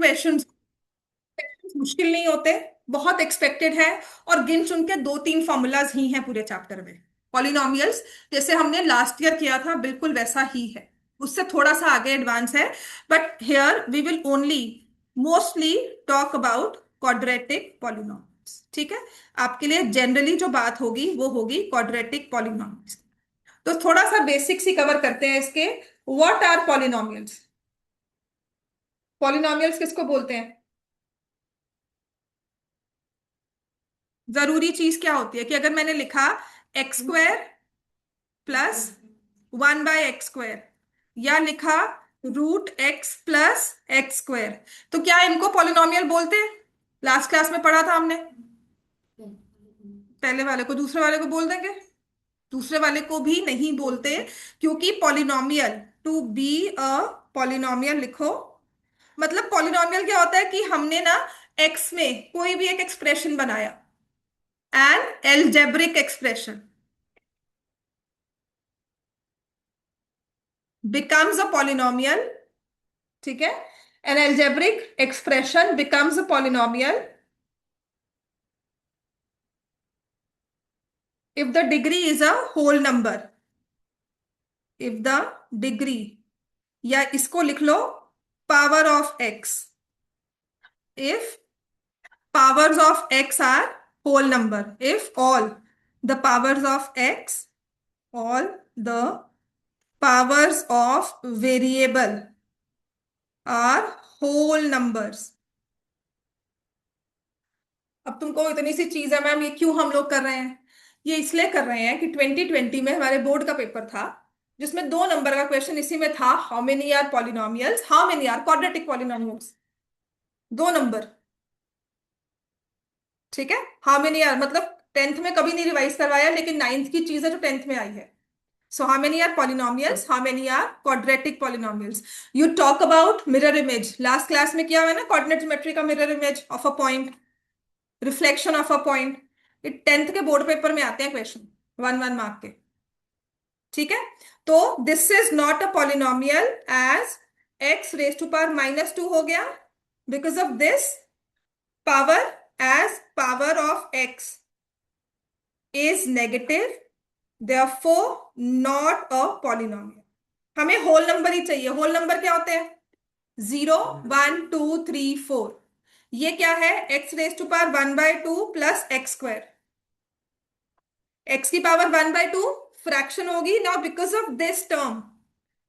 Questions मुश्किल नहीं होते, बहुत एक्सपेक्टेड है। और गिन चुन के दो तीन फॉर्मूलाज ही हैं पूरे चैप्टर में। पॉलिनॉमियल्स जैसे हमने लास्ट ईयर किया था बिल्कुल वैसा ही है, उससे थोड़ा सा आगे एडवांस है। But here we will only mostly talk about quadratic polynomials. ठीक है, आपके लिए जनरली जो बात होगी वो होगी क्वाड्रेटिक पॉलिनॉमियल्स। तो थोड़ा सा बेसिक्स ही कवर करते हैं इसके। What are polynomials? पॉलिनॉमियल्स किसको बोलते हैं? जरूरी चीज क्या होती है कि अगर मैंने लिखा एक्स स्क्वायर प्लस 1/x², या लिखा √x+x², तो क्या इनको पॉलिनॉमियल बोलते हैं? लास्ट क्लास में पढ़ा था हमने। पहले वाले को दूसरे वाले को बोल देंगे? दूसरे वाले को भी नहीं बोलते, क्योंकि polynomial, to be a polynomial लिखो, मतलब पॉलिनॉमियल क्या होता है कि हमने ना एक्स में कोई भी एक एक्सप्रेशन बनाया, an algebraic expression becomes a polynomial. ठीक है, an algebraic expression becomes a polynomial if the degree is a whole number. if the degree, या इसको लिख low power of x, if powers of x are whole number, if all the powers of x, all the powers of variable are whole numbers. अब तुमको इतनी सी चीज है ma'am, ये क्यों हम लोग कर रहे हैं? ये इसलिए कर रहे हैं कि 2020 में हमारे बोर्ड का पेपर था जिसमें 2 नंबर का क्वेश्चन इसी में था, how many are polynomials, how many are quadratic polynomials. 2 number. ठीक है, हाउ मेनी आर मतलब 10th में कभी नहीं रिवाइज करवाया, लेकिन 9th की चीज है जो 10th में आई है। So how many are polynomials, how many are quadratic polynomials. You talk about mirror image, last class में किया हुआ है ना, कोऑर्डिनेट ज्योमेट्री का mirror image of a point, reflection of a point. ये 10th के बोर्ड पेपर में आते हैं क्वेश्चन, 1 1 मार्क के। ठीक है, तो this is not a polynomial as x⁻² हो गया, because of this power, as power of x is negative, therefore not a polynomial. हमें होल नंबर ही चाहिए। होल नंबर क्या होते हैं? 0 1 2 3 4। ये क्या है? x⁻² plus x²। x की पावर 1/2 फ्रैक्शन होगी ना, because of this term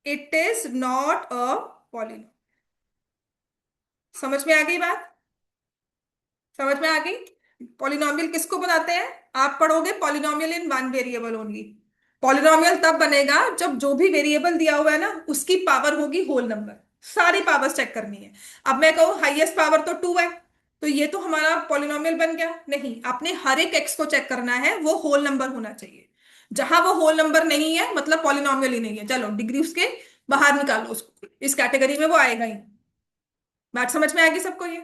it is not a polynomial. समझ में आ गई बात? समझ में आ गई? पॉलिनोमियल किसको बनाते हैं? आप पढ़ोगे polynomial in one variable only. Polynomial तब बनेगा जब जो भी वेरिएबल दिया हुआ है ना उसकी पावर होगी होल नंबर। सारी पावर्स चेक करनी है। अब मैं कहूं हाईएस्ट पावर तो 2 है, तो ये तो हमारा पॉलिनोमियल बन गया? नहीं, आपने हर एक एक्स को चेक करना है, वो होल नंबर होना चाहिए। जहां वो होल नंबर नहीं है मतलब पॉलिनोमियल ही नहीं है। चलो डिग्री उसके बाहर निकालो उसको, इस कैटेगरी में वो आएगा ही। बात समझ में आएगी सबको ये?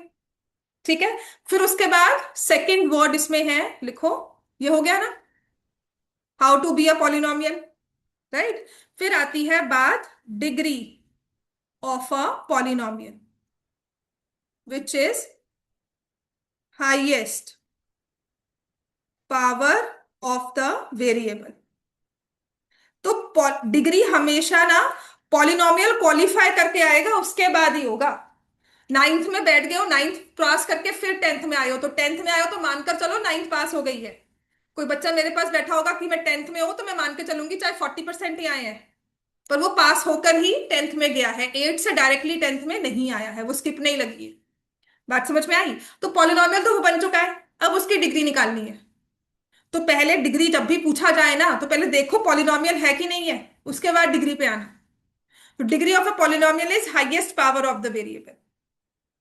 ठीक है, फिर उसके बाद सेकंड वर्ड इसमें है, लिखो। ये हो गया ना, how to be a polynomial, right. फिर आती है बात degree of a polynomial, which is highest power of the variable. तो डिग्री हमेशा ना पॉलिनोमियल क्वालिफाई करके आएगा, उसके बाद ही होगा। 9th में बैठ गए हो, 9th पास करके फिर 10th में आए हो, तो 10th में आए हो तो मानकर चलो 9th पास हो गई है। कोई बच्चा मेरे पास बैठा होगा कि मैं 10th में हूं, तो मैं मान के चलूंगी चाहे 40% ही आए हैं, पर वो पास होकर ही 10th में गया है, 8 से डायरेक्टली 10th में नहीं आया है, वो स्किप नहीं लगी है। बात समझ में आई? तो पॉलिनोमियल तो वो बन चुका है, अब उसकी डिग्री निकालनी है। तो पहले डिग्री जब भी पूछा जाए ना तो पहले देखो पॉलिनोमियल है कि नहीं है, उसके बाद डिग्री पे आना। तो degree of a polynomial is highest power of the variable.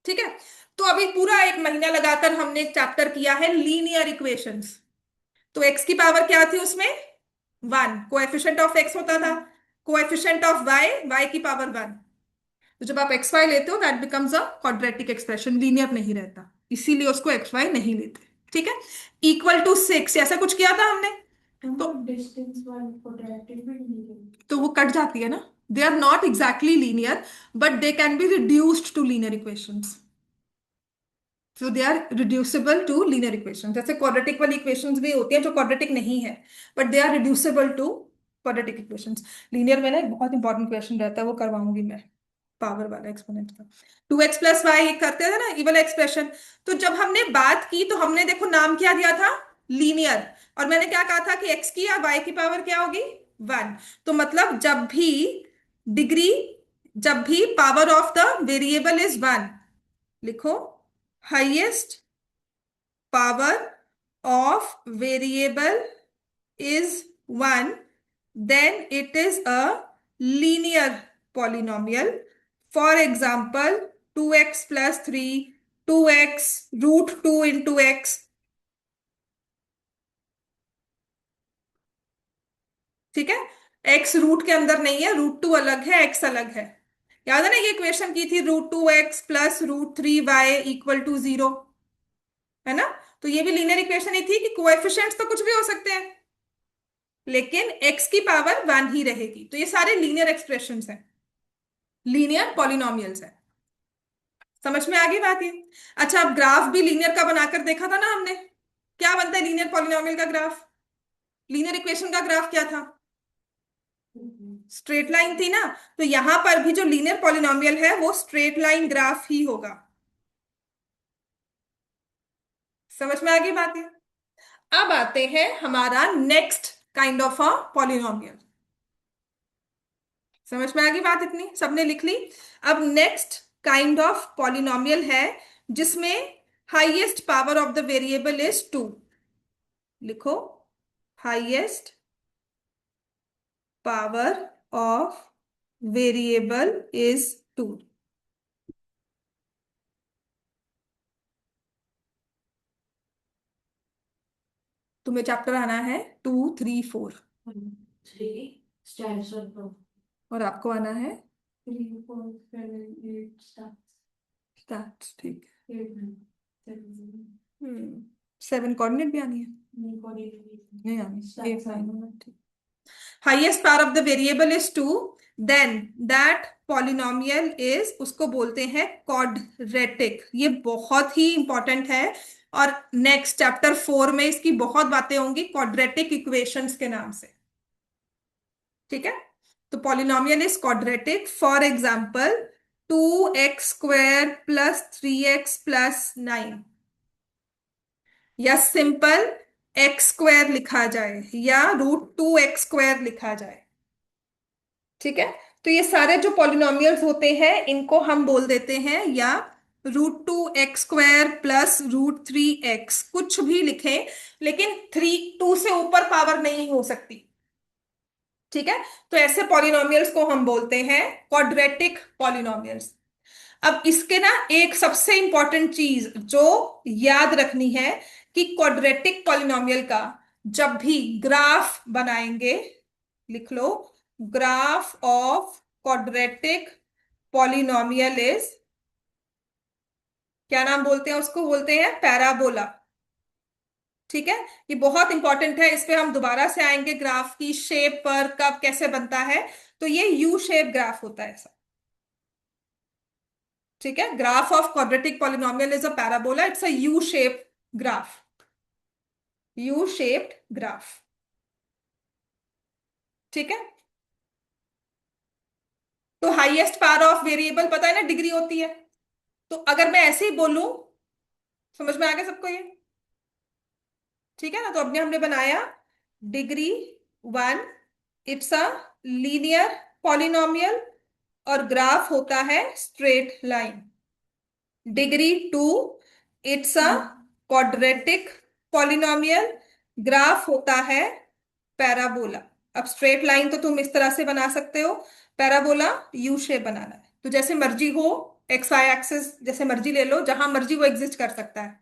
ठीक है, तो अभी पूरा 1 महीना लगाकर हमने एक चैप्टर किया है लीनियर इक्वेशंस। तो एक्स की पावर क्या थी उसमें? 1। कोएफिशिएंट ऑफ एक्स होता था, कोएफिशिएंट ऑफ वाई, वाई की पावर 1। तो जब आप एक्स वाई लेते हो that becomes a quadratic expression, linear नहीं रहता, इसीलिए उसको एक्स वाई नहीं लेते। ठीक है, =6 ऐसा कुछ किया था हमने। तो डिस्टेंस वाली क्वाड्रेटिक भी नहीं, तो वो कट जाती है ना। They are not exactly linear, but they can be reduced to linear equations. So they are reducible to linear equation. जैसे क्वाड्रेटिक वाली इक्वेशंस भी होती हैं जो क्वाड्रेटिक नहीं है, but they are reducible to quadratic equations. Linear में ना एक बहुत इंपॉर्टेंट क्वेश्चन रहता है, वो करवाऊंगी मैं, पावर वाला एक्सपोनेंट का। 2x + y करते थे ना, ये वाला एक्सप्रेशन। तो जब हमने बात की तो हमने देखो नाम क्या दिया था, लीनियर। और मैंने क्या कहा था कि x की या y की पावर क्या होगी, 1। तो मतलब डिग्री जब भी power of the variable is 1, लिखो highest power of variable is 1, then it is a linear polynomial. For example, 2x plus 3, 2x, root 2 into x. ठीक है, x रूट के अंदर नहीं है, √2 अलग है, x अलग है। याद है ना, ये इक्वेशन की थी, √2x plus √3y equal to 0, है ना। तो ये भी लीनियर इक्वेशन ही थी कि कोएफिशिएंट्स तो कुछ भी हो सकते हैं, लेकिन x की पावर 1 ही रहेगी। तो ये सारे लीनियर एक्सप्रेशंस हैं, लीनियर पॉलिनोमियल्स हैं। समझ में आ गई बात ये। अच्छा, अब ग्राफ भी लीनियर का बनाकर देखा था ना हमने, क्या बनता है लीनियर पॉलिनोमियल का ग्राफ, लीनियर इक्वेशन का ग्राफ क्या था, स्ट्रेट लाइन थी ना। तो यहां पर भी जो लीनियर पॉलिनोमियल है वो स्ट्रेट लाइन ग्राफ ही होगा। समझ में आ गई बात ये। अब आते हैं हमारा next kind of a polynomial. समझ में आ गई बात, इतनी सबने लिख ली। अब नेक्स्ट काइंड ऑफ पॉलिनोमियल है जिसमें highest power of the variable is 2। लिखो highest power of variable is 2। तुम्हें चैप्टर आना है 2, 3, 4, 3 और आपको आना है 4 7 8 स्टार्ट, ठीक है। 7 7 कोऑर्डिनेट भी आनी है, नहीं आनी, 8, 9, ठीक। Highest power of the variable is 2, then that polynomial is, उसको बोलते हैं क्वाड्रेटिक। ये बहुत ही इंपॉर्टेंट है, और नेक्स्ट चैप्टर 4 में इसकी बहुत बातें होंगी क्वाड्रेटिक इक्वेशंस के नाम से। ठीक है, तो polynomial is quadratic. For example 2x² plus 3x plus 9, या सिंपल x² लिखा जाए, या √2x² लिखा जाए। ठीक है, तो ये सारे जो पॉलिनोमियल्स होते हैं इनको हम बोल देते हैं या √2x² प्लस √3x, कुछ भी लिखें, लेकिन 2 से ऊपर पावर नहीं हो सकती। ठीक है, तो ऐसे पॉलिनोमियल्स को हम बोलते हैं क्वाड्रेटिक पॉलिनोमियल्स। अब इसके ना एक सबसे इंपॉर्टेंट चीज जो याद रखनी है कि क्वाड्रेटिक पॉलिनोमियल का जब भी ग्राफ बनाएंगे, लिख लो, graph of quadratic polynomial is, क्या नाम बोलते हैं उसको, बोलते हैं पैराबोला। ठीक है, ये बहुत इंपॉर्टेंट है, इस पे हम दोबारा से आएंगे, ग्राफ की शेप पर कब कैसे बनता है। तो ये यू शेप ग्राफ होता है ऐसा। ठीक है, graph of quadratic polynomial is a parabola, it's a U shape graph, U shaped graph. ठीक है, तो हाईएस्ट पावर ऑफ वेरिएबल पता है ना डिग्री होती है। तो अगर मैं ऐसे ही बोलूं, समझ में आ गया सबको ये। ठीक है ना, तो अभी हमने बनाया degree 1, it's a linear polynomial, और ग्राफ होता है straight line. Degree 2, it's a quadratic polynomial, graph होता है पैराबोला। अब स्ट्रेट लाइन तो तुम इस तरह से बना सकते हो, पैराबोला यू शेप बनाना है तो जैसे मर्जी हो, एक्स वाई एक्सिस जैसे मर्जी ले लो, जहां मर्जी वो एग्जिस्ट कर सकता है,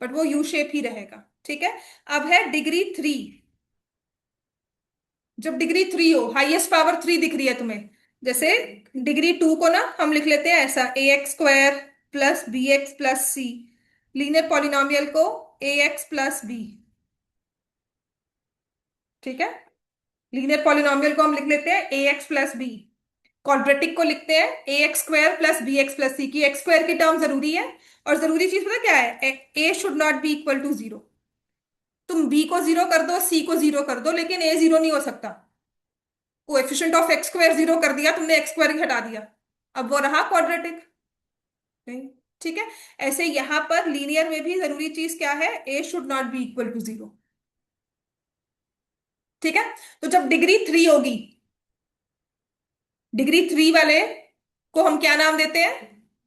बट वो यू शेप ही रहेगा। ठीक है, अब है डिग्री 3। जब डिग्री 3 हो, हाईएस्ट पावर 3 दिख रही है तुम्हें, जैसे डिग्री 2 को ना हम लिख लेते हैं ऐसा, ax² plus bx plus c, linear polynomial को ax प्लस b। ठीक है, लीनियर पॉलिनोमियल को हम लिख लेते हैं ax प्लस b, क्वाड्रेटिक को लिखते हैं ax² plus bx plus c, की x² की टर्म जरूरी है, और जरूरी चीज पता क्या है, A should not be equal to zero. तुम बी को जीरो कर दो, सी को जीरो कर दो, लेकिन ए जीरो नहीं हो सकता। Coefficient of x square zero कर दिया तुमने, एक्स स्क्वायर हटा दिया, अब वो रहा क्वाड्रेटिक नहीं। ठीक है। ऐसे यहां पर लीनियर में भी जरूरी चीज क्या है, A should not be equal to zero. ठीक है। तो जब डिग्री थ्री होगी, डिग्री थ्री वाले को हम क्या नाम देते हैं,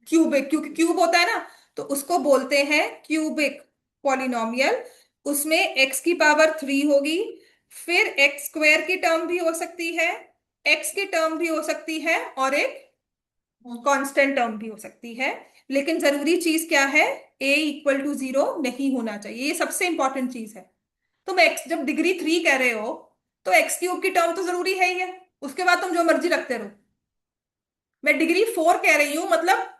क्यूबिक, क्योंकि क्यूब होता है ना, तो उसको बोलते हैं क्यूबिक पॉलिनोमियल। उसमें एक्स की पावर थ्री होगी, फिर एक्स स्क्वायर की टर्म भी हो सकती है, एक्स की टर्म भी हो सकती है, और एक कांस्टेंट टर्म भी हो सकती है। लेकिन जरूरी चीज क्या है, ए इक्वल टू जीरो नहीं होना चाहिए, ये सबसे इंपॉर्टेंट चीज है। तुम एक्स जब डिग्री थ्री कह रहे हो, तो एक्स क्यूब की टर्म तो जरूरी है ही है, उसके बाद तुम जो मर्जी रखते रहो। मैं डिग्री फोर कह रही हूं, मतलब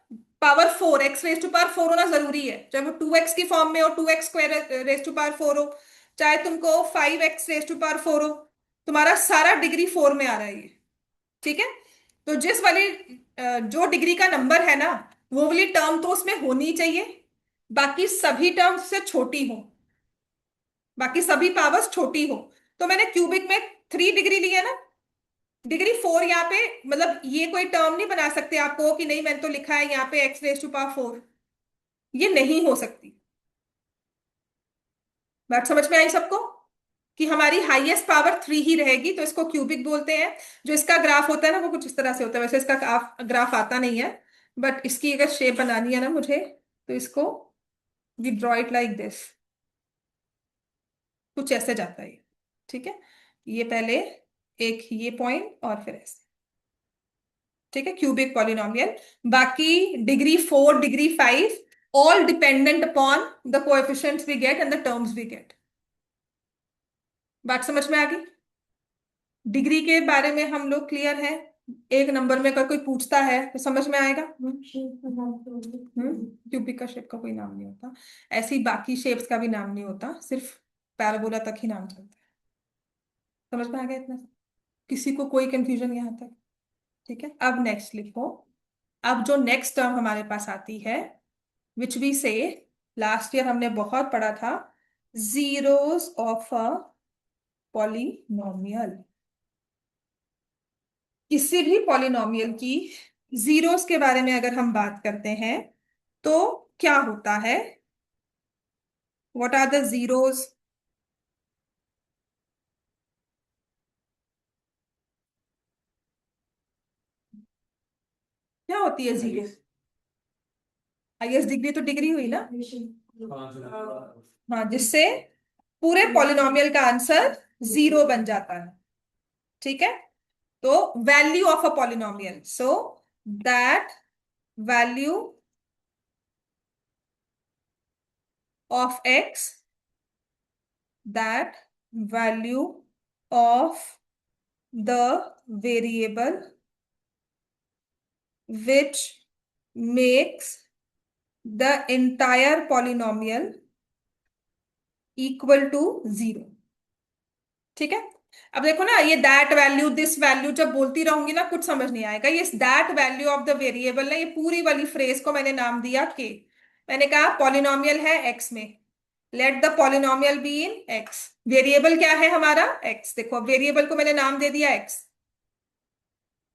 power four, x raise to power four होना जरूरी है, चाहे वो टू एक्स की फॉर्म में हो, two x square raise to power four हो, चाहे तुमको five x raise to power four हो, तुम्हारा सारा डिग्री फोर में आ रहा है ये। ठीक है। तो जिस वाली जो डिग्री का नंबर है ना, वो वाली टर्म तो उसमें होनी चाहिए, बाकी सभी टर्म से छोटी हो, बाकी सभी पावर्स छोटी हो। तो मैंने क्यूबिक में थ्री डिग्री ली है ना, डिग्री फोर यहाँ पे, मतलब ये कोई टर्म नहीं बना सकते आपको कि नहीं मैंने तो लिखा है यहाँ पे x raise to power four, ये नहीं हो सकती। बात समझ में आई सबको, कि हमारी हाईएस्ट पावर थ्री ही रहेगी, तो इसको क्यूबिक बोलते हैं। जो इसका ग्राफ होता है ना, वो कुछ इस तरह से होता है, वैसे इसका ग्राफ आता नहीं है, बट इसकी अगर शेप बनानी है ना मुझे, तो इसको we draw it like this, कुछ ऐसे जाता है ये। ठीक है। ये पहले एक ये पॉइंट और फिर ऐसे। ठीक है, क्यूबिक पॉलिनोमियल। बाकी degree four, degree five, all dependent upon the coefficients we get and the terms we get. बात समझ में आ गई। डिग्री के बारे में हम लोग क्लियर है। एक नंबर में अगर कोई पूछता है तो समझ में आएगा। क्यूबिक का शेप का कोई नाम नहीं होता, ऐसे ही बाकी शेप्स का भी नाम नहीं होता, सिर्फ पैराबोला तक ही नाम चलता है। समझ में आ गया इतना, किसी को कोई कंफ्यूजन यहाँ तक। ठीक है, अब नेक्स्ट लिखो। अब जो नेक्स्ट टर्म हमारे पास आती है, विच वी से, लास्ट ईयर हमने बहुत पढ़ा था, जीरोस ऑफ अ पॉलिनोमियल। किसी भी पॉलिनोमियल की जीरोस के बारे में अगर हम बात करते हैं, तो क्या होता है, व्हाट आर द जीरोस। क्या होती है जीरो, हाईएस्ट डिग्री तो डिग्री हुई ना, हाँ, जिससे पूरे पॉलिनोमियल का आंसर जीरो बन जाता है। ठीक है। तो value of a polynomial, so that value of x, that value of the variable which makes the entire polynomial equal to zero. ठीक है। अब देखो ना, ये दैट वैल्यू, दिस वैल्यू जब बोलती रहूंगी ना, कुछ समझ नहीं आएगा। ये that value of the variable ना, ये पूरी वाली फ्रेज को मैंने नाम दिया के। मैंने कहा पॉलिनोमियल है एक्स में, let the polynomial be in x. Variable क्या है हमारा, एक्स। देखो वेरिएबल को मैंने नाम दे दिया एक्स,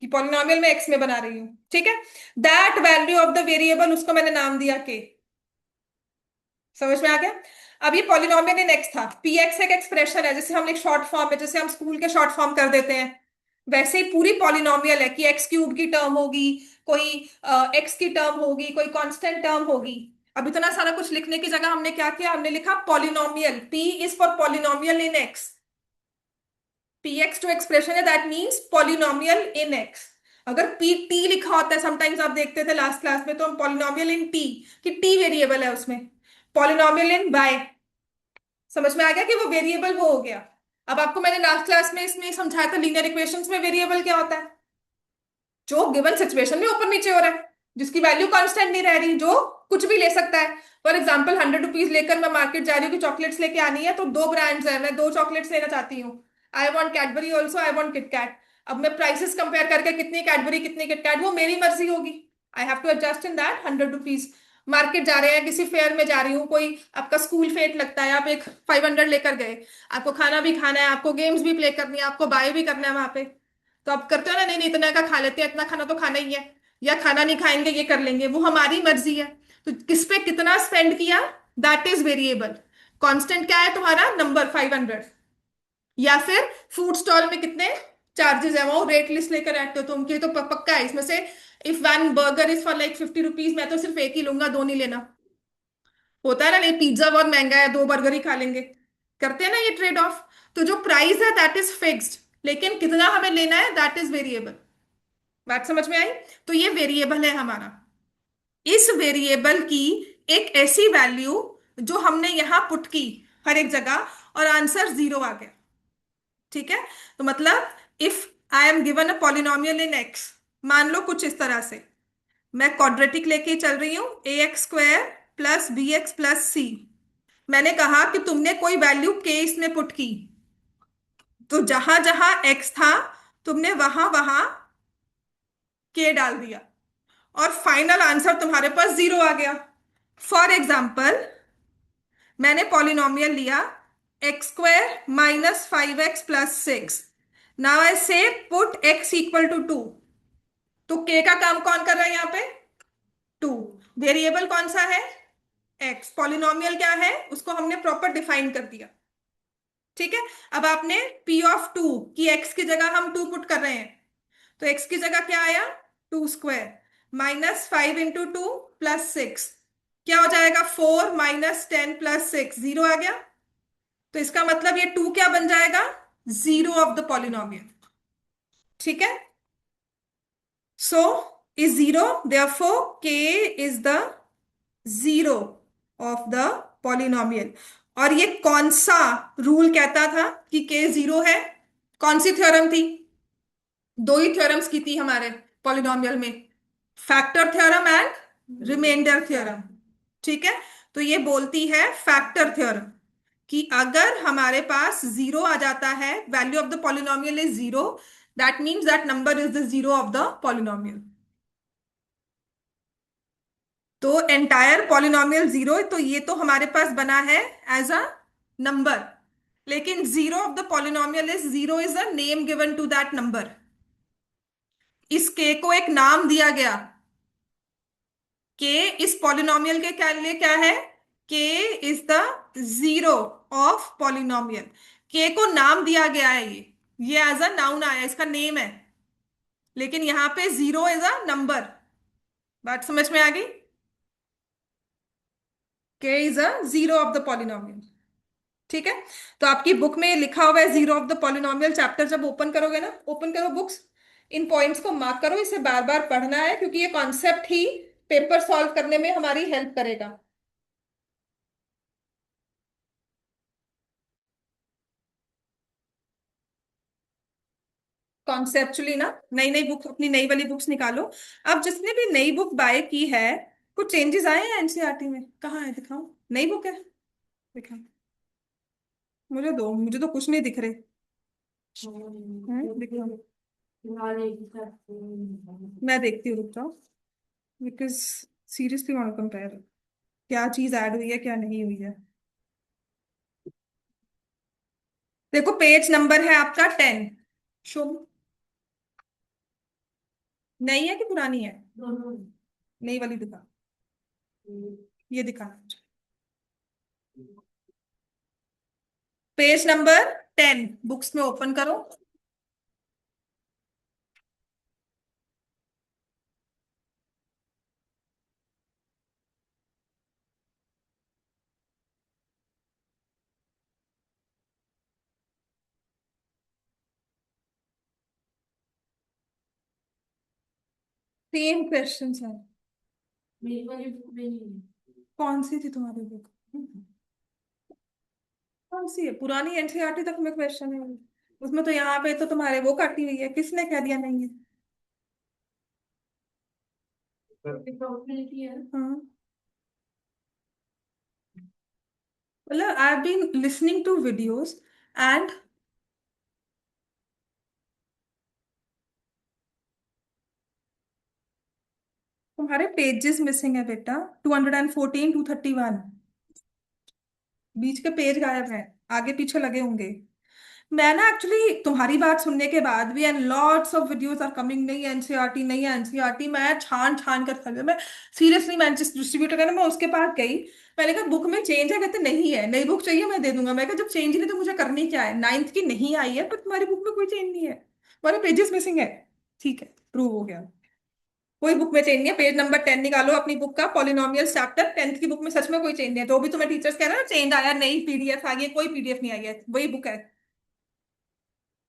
कि पॉलिनोमियल में एक्स में बना रही हूं। ठीक है। That value of the variable, उसको मैंने नाम दिया के। समझ में आ गया। अब ये पॉलिनोमियल इन एक्स था, पी एक्स एक एक्सप्रेशन है, जैसे हम एक शॉर्ट फॉर्म है, जैसे हम स्कूल के शॉर्ट फॉर्म कर देते हैं, वैसे ही पूरी पॉलिनोमियल है कि एक्स क्यूब की टर्म होगी, कोई एक्स की टर्म होगी, कोई कांस्टेंट टर्म होगी। अब इतना सारा कुछ लिखने की जगह हमने क्या किया, हमने लिखा polynomial, P is for polynomial in x. P x जो एक्सप्रेशन है, that means polynomial in x. अगर पी टी लिखा होता है, समटाइम्स आप देखते थे लास्ट क्लास में, तो हम पॉलिनोमियल इन टी, कि टी वेरिएबल है उसमें, पॉलिनोमियल इन वाई। समझ में आ गया कि वो वेरिएबल वो हो गया। अब आपको मैंने लास्ट क्लास में इसमें समझाया था, लीनियर इक्वेशंस में वेरिएबल क्या होता है, जो गिवन सिचुएशन में ऊपर नीचे हो रहा है, जिसकी वैल्यू कांस्टेंट नहीं रह रही, जो कुछ भी ले सकता है। फॉर एग्जाम्पल 100 रुपीज लेकर मैं मार्केट जा रही हूँ कि चॉकलेट्स लेके आनी है, तो दो ब्रांड्स है, मैं दो चॉकलेट्स लेना चाहती हूँ, I want Cadbury also, I want KitKat. अब मैं प्राइसेस कंपेयर करके कितनी कैडबरी कितनी किटकैट, वो मेरी मर्जी होगी, I have to adjust in that 100 rupees. Market जा रहे हैं, किसी फेयर में जा रही हूँ, कोई आपका स्कूल फेट लगता है, आप एक 500 लेकर गए, आपको खाना भी खाना है, आपको गेम्स भी प्ले करनी है, आपको बाय भी करना है वहां पे, तो आप करते हो ना, नहीं नहीं इतना का खा लेते हैं, इतना खाना तो खाना ही है, या खाना नहीं खाएंगे ये कर लेंगे, वो हमारी मर्जी है। तो किस पे कितना स्पेंड किया, दैट इज वेरिएबल। कांस्टेंट क्या है तुम्हारा, नंबर 500। या फिर फूड स्टॉल में कितने चार्जेस है, वो रेट लिस्ट लेकर आते हो तुम, कि तो पक्का है इसमें से, if one burger is for like 50 rupees, मैं तो सिर्फ एक ही लूंगा, दो नहीं लेना। होता है ना, नहीं पिज्जा बहुत महंगा है, दो बर्गर ही खा लेंगे, करते हैं ना ये ट्रेड ऑफ। तो जो प्राइस है दैट इज फिक्स्ड, लेकिन कितना हमें लेना है दैट इज वेरिएबल। बात समझ में आई? तो ये वेरिएबल है हमारा। इस वेरिएबल की एक ऐसी वैल्यू जो हमने यहां पुट की हर एक जगह, और आंसर जीरो आ गया। ठीक है? तो मतलब if I am given a polynomial in x, मान लो कुछ इस तरह से, मैं क्वाड्रेटिक लेके चल रही हूं, A x square plus B x plus C. मैंने कहा कि तुमने कोई वैल्यू के इसमें पुट की, तो जहां जहां एक्स था तुमने वहां वहां के डाल दिया, और फाइनल आंसर तुम्हारे पास जीरो आ गया। फॉर एग्जाम्पल, मैंने पॉलिनोमियल लिया x square minus 5x plus 6। Now I से पुट x इक्वल टू 2। तो k का काम कौन कर रहा है यहाँ पे, 2। वेरिएबल कौन सा है, x। पॉलिनोमियल क्या है, उसको हमने प्रॉपर डिफाइन कर दिया। ठीक है? अब आपने p ऑफ 2 की x की जगह हम 2 पुट कर रहे हैं, तो x की जगह क्या आया, 2 स्क्वायर माइनस 5 इंटू 2 प्लस 6, क्या हो जाएगा, 4 माइनस 10 प्लस 6, जीरो आ गया। तो इसका मतलब ये 2 क्या बन जाएगा, जीरो ऑफ द पॉलिनोमियल। ठीक है? So is zero, therefore k is the zero of the polynomial. और ये कौन सा रूल कहता था कि k जीरो है, कौन सी थ्योरम थी, दो ही थ्योरम्स की थी हमारे पॉलिनोमियल में, factor theorem and remainder theorem. ठीक है? तो ये बोलती है फैक्टर थ्योरम कि अगर हमारे पास जीरो आ जाता है, value of the polynomial is zero, that means that number is the zero of the polynomial. तो एंटायर पॉलिनोमियल जीरो, तो ये तो हमारे पास बना है एज अ नंबर, लेकिन zero of the polynomial is zero, is a name given to that number. इस के को एक नाम दिया गया, के इस पॉलिनोमियल के क्या लिए क्या है, के is the zero of polynomial. के को नाम दिया गया है, ये एज अ नाउन आया, इसका नेम है, लेकिन यहां पे जीरो इज अ नंबर। बात समझ में आ गई? के is a zero of the polynomial. ठीक है? तो आपकी बुक में लिखा हुआ है zero of the polynomial chapter, जब ओपन करोगे ना, ओपन करो बुक्स, इन पॉइंट्स को मार्क करो, इसे बार बार पढ़ना है, क्योंकि ये कॉन्सेप्ट ही पेपर सॉल्व करने में हमारी हेल्प करेगा। कॉन्सेप्चुअली ना, नई नई बुक, अपनी नई वाली बुक्स निकालो। अब जिसने भी नई बुक बाय की है, कुछ चेंजेस आए हैं एनसीईआरटी में, कहाँ है, दिखाओ। नई बुक है, दिखाओ। मुझे दो, मुझे तो कुछ नहीं दिख रहे। दिखाओ। मैं देखती हूँ, रुक जाओ, because seriously want to compare, क्या चीज ऐड हुई है क्या नहीं हुई है। देखो पेज नंबर है आपका 10। शुभ, नई है कि पुरानी है, नई वाली दिखा, ये दिखा। पेज नंबर 10 बुक्स में ओपन करो। सेम क्वेश्चन है। मेरी वाली बुक में नहीं है। कौन सी थी तुम्हारी बुक, कौन सी है, पुरानी एनसीईआरटी तक में क्वेश्चन है। उसमें तो यहाँ पे तो तुम्हारे वो काटी हुई है, किसने कह दिया नहीं है। प्रोबेबिलिटी है। हाँ, मतलब I have been listening to videos and, तुम्हारे पेजेस मिसिंग है बेटा। 214, 231। बीच के पेज गायब है। आगे पीछे लगे होंगे। मैं ना एक्चुअली तुम्हारी बात सुनने के बाद भी, and lots of videos are coming, नहीं एनसीईआरटी नहीं एनसीईआरटी, मैं छान छान कर खा मैं सीरियसली, मैं जिस डिस्ट्रीब्यूटर का ना, मैं उसके पास गई। मैंने कहा बुक में चेंज है, कहते नहीं है, नई बुक चाहिए मैं दे दूंगा। मैं कहा जब चेंज नहीं तो मुझे करनी क्या है, नाइन्थ की नहीं आई है, पर तुम्हारी बुक में कोई चेंज नहीं है, तुम्हारे पेजेस मिसिंग है। ठीक है, प्रूव हो गया। कोई बुक में चेंज नहीं है। पेज नंबर 10 निकालो अपनी बुक का, पॉलिनोमियल चैप्टर 10th की बुक में सच में कोई चेंज नहीं है। तो भी तुम्हें टीचर्स कह रहे हैं ना चेंज आया, नई पीडीएफ आ गई है, कोई पीडीएफ नहीं आई है, वही बुक है।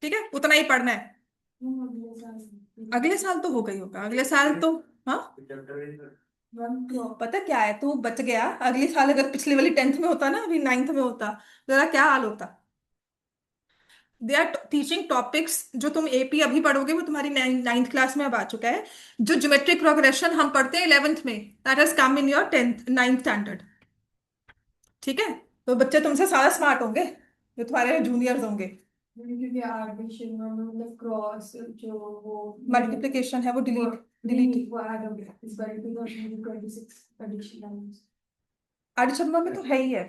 ठीक है, उतना ही पढ़ना है। अगले साल अगले साल तो हो गई होगा, अगले साल तो। हाँ, वन तो क्रॉप। पता क्या है, तू बच गया। अगले साल अगर पिछली वाली 10th में होता ना, अभी 9th में होता, जरा क्या हाल होता। दे आर टीचिंग टॉपिक्स जो तुम एपी अभी पढ़ोगे वो तुम्हारी 9th क्लास में अब आ चुका है। जो ज्योमेट्रिक प्रोग्रेशन हम पढ़ते हैं 11th में, that has come in your 10th 9th standard. ठीक है, तो बच्चे तुमसे ज्यादा स्मार्ट होंगे, जो तुम्हारे जूनियर्स होंगे। क्योंकि आर्टिफिशियल मतलब क्रॉस जो वो मल्टीप्लिकेशन है वो वो डिलीट नहीं डिलीट। नहीं वो ऐड हो गया इस बार 2026 एडिशन। अड़चन में तो है ही है,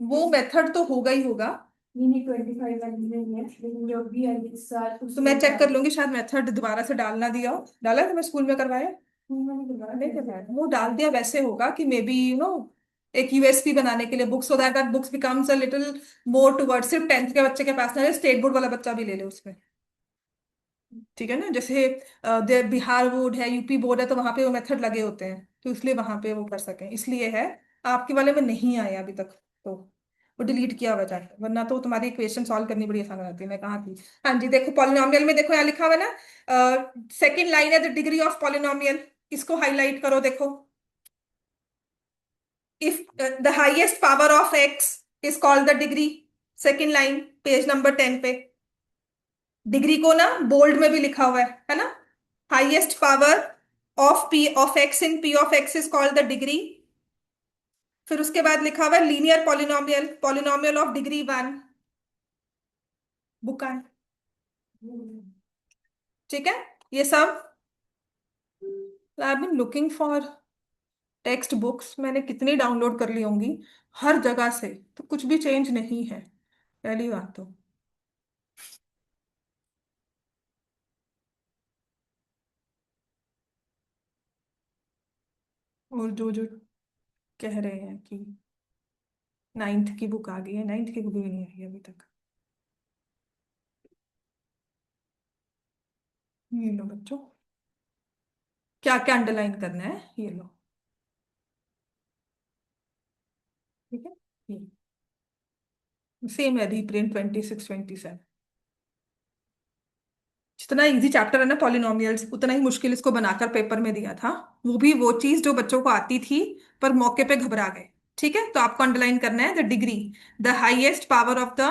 वो मेथड तो होगा ही होगा। नहीं नहीं 25 वाली नहीं है लेकिन जो भी है इस साल तो मैं उसमें चेक कर डाल। लूंगी, शायद मेथड दोबारा से डालना दिया हो। डाला है तुम्हें स्कूल में करवाया? मैंने करवाया नहीं कैसे। करवाया, वो डाल दिया वैसे होगा कि मे बी एक यूएसपी बनाने के लिए books, so that that books becomes a little more towards, सिर्फ 10th के बच्चे के पास ना, स्टेट बोर्ड वाला बच्चा भी ले ले उसमें। ठीक है ना, जैसे बिहार बोर्ड है, यूपी बोर्ड है, तो वहां पे वो मेथड लगे होते हैं, तो इसलिए वहां पे वो कर सकें, इसलिए है। आपके वाले में नहीं आया अभी तक, तो वो डिलीट किया हुआ जाता है, वरना तो तुम्हारी इक्वेशन सॉल्व करनी बड़ी आसान हो जाती है। मैं कहाँ थी। हाँ जी, देखो पॉलिनोमियल में देखो यहाँ लिखा हुआ है ना, सेकंड लाइन है द डिग्री ऑफ पॉलिनोमियल, इसको हाईलाइट करो देखो। If the highest power of x is called the degree, second line, page number 10 पे। डिग्री को ना बोल्ड में भी लिखा हुआ है ना। Highest power of p of x in p of x is called the degree. फिर उसके बाद लिखा हुआ है linear polynomial, polynomial of degree 1, book का है। ठीक है, ये सब I have been looking for textbooks, मैंने कितनी डाउनलोड कर ली होंगी हर जगह से, तो कुछ भी चेंज नहीं है, पहली बात तो। और जो जो कह रहे हैं कि 9th की बुक आ गई है, 9th की बुक भी नहीं आई है अभी तक। ये लो बच्चों, क्या क्या अंडरलाइन करना है ये लो। ठीक है, ये सेम है, रीप्रिंट 26 27। जितना इजी चैप्टर है ना पॉलिनोमियल्स, उतना ही मुश्किल इसको बनाकर पेपर में दिया था। वो भी वो चीज जो बच्चों को आती थी, पर मौके पे घबरा गए। ठीक है, तो आपको अंडरलाइन करना है the degree, the highest power of the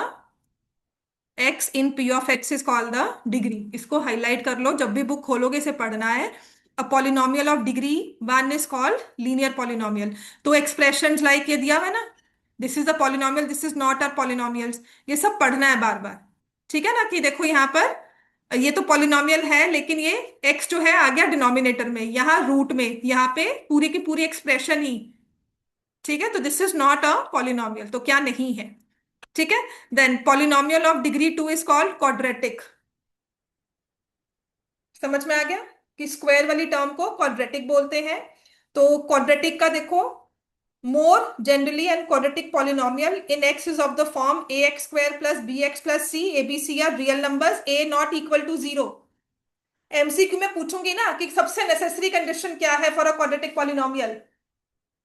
x in p of x is called the degree. इसको हाईलाइट कर लो, जब भी बुक खोलोगे इसे पढ़ना है। A polynomial of degree 1 is called linear polynomial. तो एक्सप्रेशंस लाइक ये दिया हुआ है ना, this is the polynomial, this is not are polynomials, ये सब पढ़ना है बार बार। ठीक है ना, कि देखो यहाँ पर ये तो पॉलिनोमियल है, लेकिन ये एक्स जो है आ गया डिनोमिनेटर में, यहाँ रूट में, यहाँ पे पूरी की पूरी एक्सप्रेशन ही। ठीक है, तो this is not a polynomial, तो क्या नहीं है। ठीक है, then polynomial of degree 2 is called quadratic. समझ में आ गया कि स्क्वायर वाली टर्म को क्वाड्रेटिक बोलते हैं। तो क्वाड्रेटिक का देखो, more generally and quadratic polynomial in x is of the form a x square plus B x plus c, a b c are real numbers, a not equal to zero. MCQ में पूछूंगी ना कि सबसे necessary condition क्या है for a quadratic polynomial,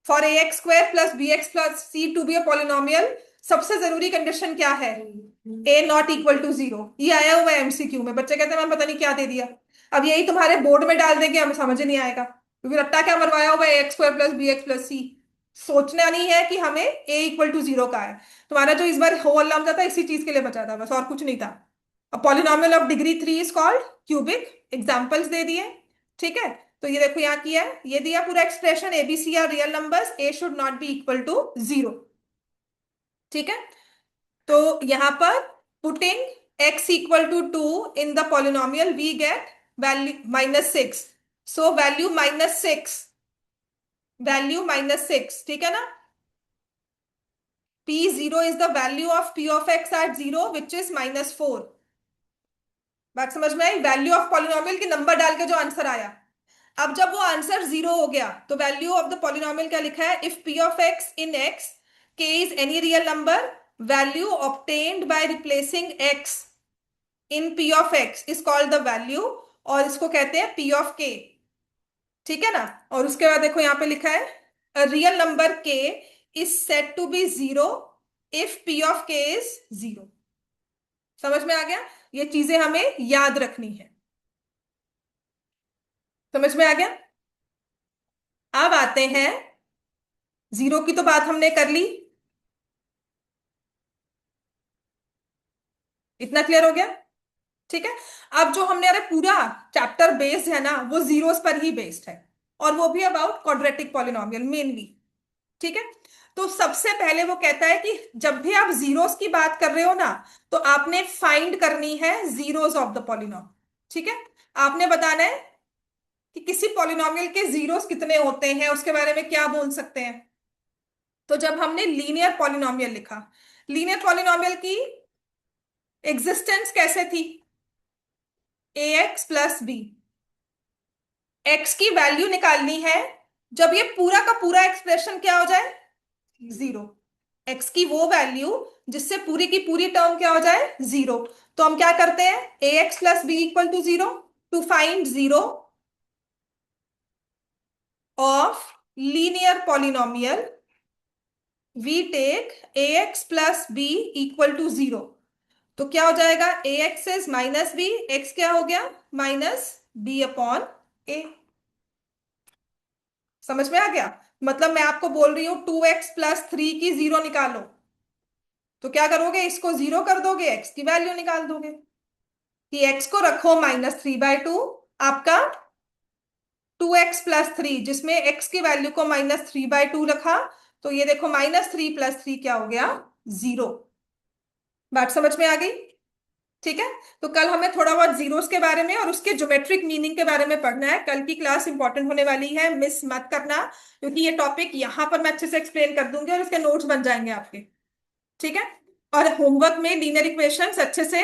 for a x square plus B x plus c to be a polynomial, सबसे जरूरी condition क्या है? A not equal to zero. ये आया हुआ है एमसीक्यू में, बच्चे कहते हैं मैम पता नहीं क्या दे दिया। अब यही तुम्हारे बोर्ड में डाल देंगे, हमें समझ नहीं आएगा, क्योंकि रट्टा क्या मरवाया हुआ है, X square plus B x plus C. सोचना नहीं है कि हमें ए इक्वल टू जीरो का है। तुम्हारा जो इस बार हो अल्लाह था इसी चीज के लिए बचा था बस, और कुछ नहीं था। अब polynomial of degree 3 is called cubic, examples दे दिए। ठीक है, तो ये देखो यहाँ किया है, ये दिया पूरा expression, ABC are real numbers, a should not be equal to zero. ठीक है, तो यहां पर putting x equal to 2 in the polynomial we get value -6। So value -6, value -6, ठीक है ना। P0 is the value of P of x at 0 which is -4। बात समझ में आई, वैल्यू ऑफ पॉलिनोमियल के नंबर डाल के जो आंसर आया। अब जब वो आंसर 0 हो गया तो वैल्यू ऑफ द पॉलिनोमियल क्या लिखा है, if P of x in x k is any real number, value obtained by replacing x in P of x is called the value, और इसको कहते हैं P ऑफ k, ठीक है ना। और उसके बाद देखो यहाँ पे लिखा है real number k is set to be 0 if P of k is 0। समझ में आ गया, ये चीजें हमें याद रखनी है। समझ में आ गया। अब आते हैं, जीरो की तो बात हमने कर ली, इतना क्लियर हो गया, ठीक है। अब जो हमने, अरे पूरा चैप्टर बेस्ड है ना, वो जीरोस पर ही बेस्ड है, और वो भी अबाउट क्वाड्रेटिक पॉलिनोमियल मेनली, ठीक है। तो सबसे पहले वो कहता है कि जब भी आप जीरोस की बात कर रहे हो ना, तो आपने फाइंड करनी है जीरोस ऑफ द पॉलिनोम, ठीक है। आपने बताना है कि किसी पॉलिनोमियल के जीरोस कितने होते हैं, उसके बारे में क्या बोल सकते हैं। तो जब हमने लीनियर पॉलिनोमियल लिखा, लीनियर पॉलिनोमियल की एग्जिस्टेंस कैसे थी, ए एक्स प्लस बी, एक्स की वैल्यू निकालनी है जब ये पूरा का पूरा एक्सप्रेशन क्या हो जाए, 0। एक्स की वो वैल्यू जिससे पूरी की पूरी टर्म क्या हो जाए, 0। तो हम क्या करते हैं, A X plus B equal to 0, to find 0 of linear polynomial we take A X plus B equal to 0। तो क्या हो जाएगा, A X is minus B, X क्या हो गया, माइनस बी अपॉन ए। समझ में आ गया। मतलब मैं आपको बोल रही हूं 2x+3 की 0 निकालो, तो क्या करोगे, इसको 0 कर दोगे, x की वैल्यू निकाल दोगे, कि x को रखो -3/2, आपका 2x+3 जिसमें x की वैल्यू को -3/2 रखा, तो ये देखो -3 + 3 क्या हो गया, 0। बात समझ में आ गई, ठीक है। तो कल हमें थोड़ा बहुत जीरोस के बारे में और उसके ज्योमेट्रिक मीनिंग के बारे में पढ़ना है, कल की क्लास इंपॉर्टेंट होने वाली है, मिस मत करना, क्योंकि ये टॉपिक यहां पर मैं अच्छे से एक्सप्लेन कर दूंगी और इसके नोट्स बन जाएंगे आपके, ठीक है। और होमवर्क में लीनियर इक्वेशंस अच्छे से